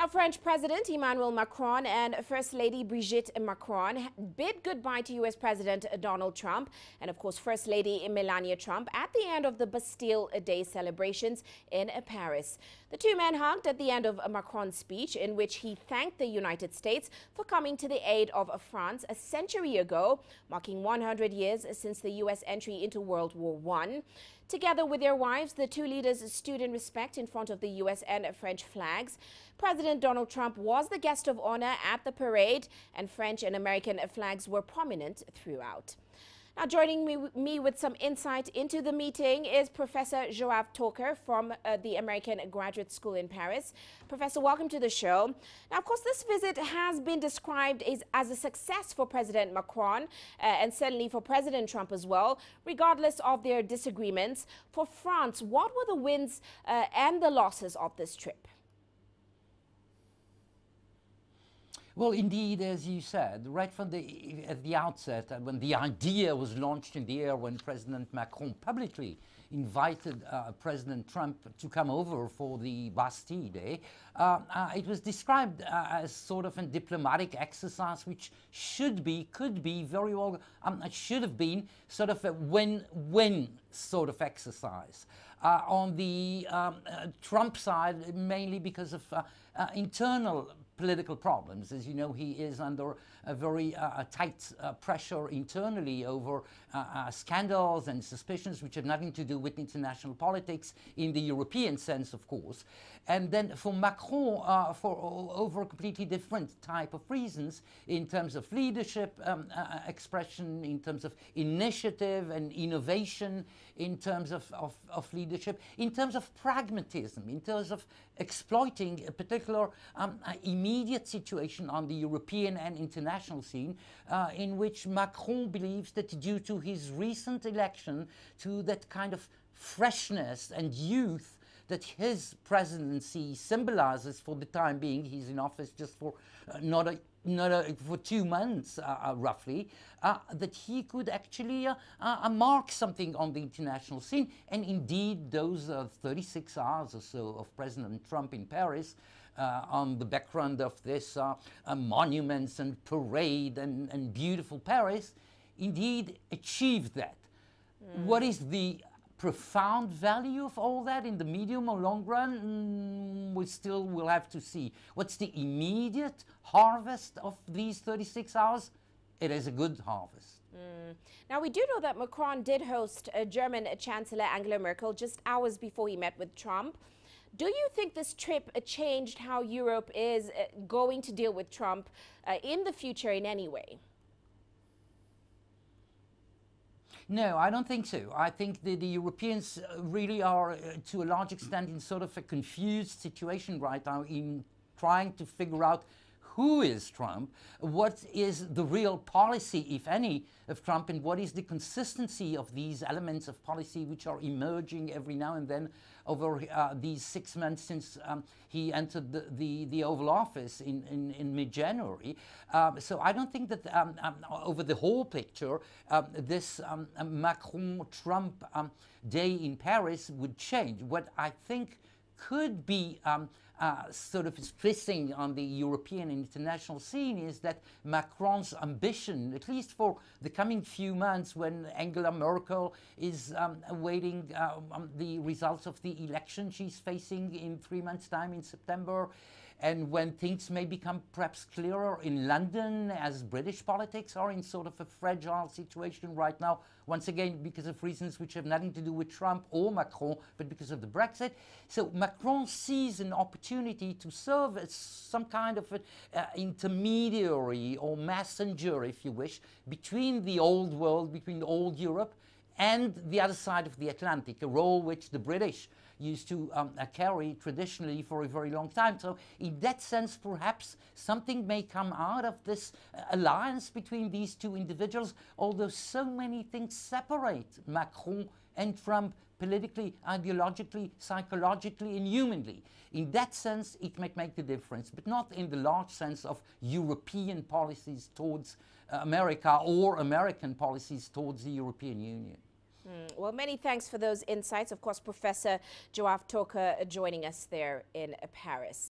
Now, French President Emmanuel Macron and First Lady Brigitte Macron bid goodbye to U.S. President Donald Trump and, of course, First Lady Melania Trump at the end of the Bastille Day celebrations in Paris. The two men hugged at the end of Macron's speech, in which he thanked the United States for coming to the aid of France a century ago, marking 100 years since the U.S. entry into World War I. Together with their wives, the two leaders stood in respect in front of the U.S. and French flags. President Donald Trump was the guest of honor at the parade, and French and American flags were prominent throughout. Now, joining me with some insight into the meeting is Professor Joab Toker from the American Graduate School in Paris. Professor, welcome to the show. Now, of course, this visit has been described as a success for President Macron and certainly for President Trump as well, regardless of their disagreements. For France, what were the wins and the losses of this trip? Well, indeed, as you said, right from at the outset, when the idea was launched in the air, when President Macron publicly invited President Trump to come over for the Bastille Day, it was described as sort of a diplomatic exercise, which could be very well, should have been sort of a win-win sort of exercise. On the Trump side, mainly because of internal political problems. As you know, he is under a very tight pressure internally over scandals and suspicions which have nothing to do with international politics in the European sense, of course. And then for Macron, over a completely different type of reasons in terms of leadership expression, in terms of initiative and innovation, in terms of leadership, in terms of pragmatism, in terms of exploiting a particular immediate situation on the European and international scene, in which Macron believes that due to his recent election, to that kind of freshness and youth that his presidency symbolizes for the time being, he's in office just for for 2 months roughly, that he could actually mark something on the international scene. And indeed, those 36 hours or so of President Trump in Paris, on the background of this monuments and parade and beautiful Paris, indeed achieved that. What is the profound value of all that in the medium or long run? We'll have to see. What's the immediate harvest of these 36 hours? It is a good harvest. Now, we do know that Macron did host German Chancellor Angela Merkel just hours before he met with Trump. Do you think this trip changed how Europe is going to deal with Trump in the future in any way? No, I don't think so. I think the Europeans really are, to a large extent, in sort of a confused situation right now in trying to figure out who is Trump, what is the real policy, if any, of Trump, and what is the consistency of these elements of policy which are emerging every now and then over these 6 months since he entered the Oval Office in mid-January. So I don't think that over the whole picture, this Macron-Trump day in Paris would change. What I think could be sort of stressing on the European and international scene is that Macron's ambition, at least for the coming few months when Angela Merkel is awaiting the results of the election she's facing in 3 months' time in September, and when things may become perhaps clearer in London, as British politics are in sort of a fragile situation right now, once again because of reasons which have nothing to do with Trump or Macron, but because of the Brexit. So Macron sees an opportunity to serve as some kind of an intermediary or messenger, if you wish, between the old world, between old Europe and the other side of the Atlantic, a role which the British used to carry traditionally for a very long time. So in that sense, perhaps something may come out of this alliance between these two individuals, although so many things separate Macron and Trump politically, ideologically, psychologically, and humanly. In that sense, it might make the difference, but not in the large sense of European policies towards America or American policies towards the European Union. Well, many thanks for those insights. Of course, Professor Joab Toker joining us there in Paris.